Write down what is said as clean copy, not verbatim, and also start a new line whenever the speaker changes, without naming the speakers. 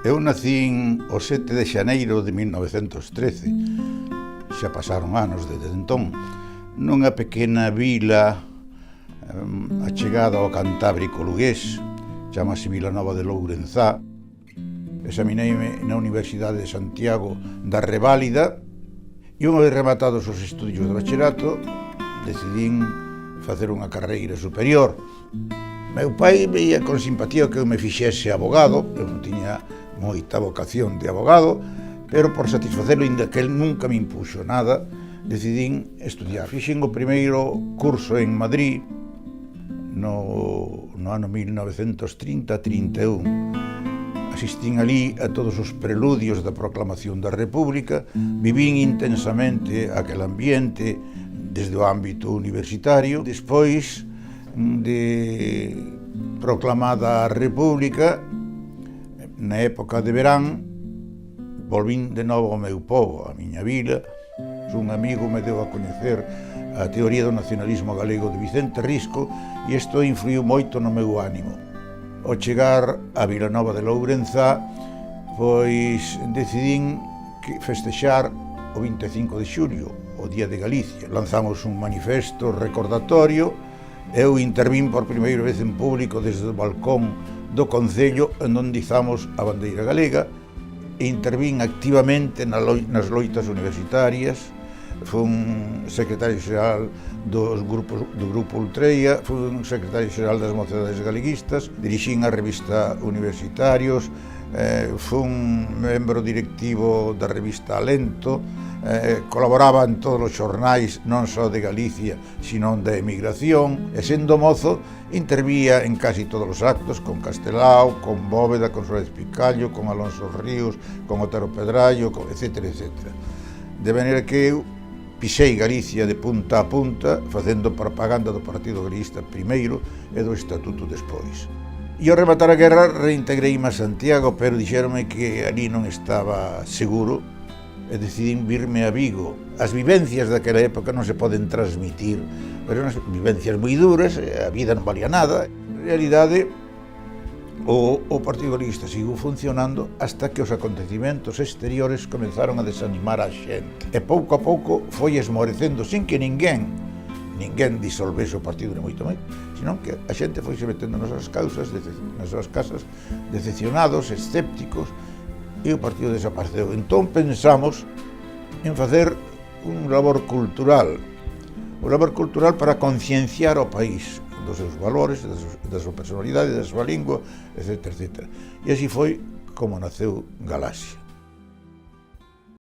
Eu nacín o 7 de xaneiro de 1913, xa pasaron anos desde entón, nunha pequena vila achegada ao Cantábrico lugués, chamase Vilanova de Lourenzá. Examineime na Universidade de Santiago da Reválida e unha vez rematados os estudios de bachillerato decidín facer unha carreira superior. Meu pai veía con simpatía que eu me fixese abogado, eu non tiña moita vocación de abogado, pero por satisfacelo, inda que el nunca me impuxo nada, decidín estudiar. Fixen o primeiro curso en Madrid no ano 1930-31. Asistín ali a todos os preludios da proclamación da República, vivín intensamente aquel ambiente desde o ámbito universitario. Despois de proclamada a República, na época de verán, volvín de novo ao meu pobo, a miña vila. Un amigo me deu a coñecer a teoría do nacionalismo galego de Vicente Risco e isto influiu moito no meu ánimo. Ao chegar a Vilanova de Lourenzá, pois decidín festexar o 25 de xulio, o Día de Galicia. Lanzamos un manifesto recordatorio. Eu intervín por primeira vez en público desde o balcón do Concello en onde izamos a bandeira galega e intervín activamente nas loitas universitarias. Fun secretario xeral do Grupo Ultreia, fun secretario xeral das Mocedades Galeguistas, dirixín a revista Universitarios, fun membro directivo da revista Alento, colaboraba en todos os xornais non só de Galicia, sino da emigración, e sendo mozo intervía en casi todos os actos con Castelao, con Bóveda, con Suárez Picallo, con Alonso Ríos, con Otero Pedrallo, etc. De maneira que eu pisei Galicia de punta a punta, facendo propaganda do Partido Galeguista primeiro e do Estatuto despois. E ao rematar a guerra reintegreime a Santiago, pero dixéronme que ali non estaba seguro e decidín virme a Vigo. As vivencias daquela época non se poden transmitir, pero eran vivencias moi duras, a vida non valía nada. En realidade, o Partido Galeguista seguiu funcionando hasta que os acontecimentos exteriores comenzaron a desanimar a xente. E pouco a pouco foi esmorecendo, sin que ninguén disolvese o partido de moito máis, senón que a xente foi se metendo nas súas casas, decepcionados, escépticos, e o partido desapareceu. Entón pensamos en facer un labor cultural para concienciar o país dos seus valores, da súa personalidade, da súa lingua, etc. E así foi como naceu Galaxia.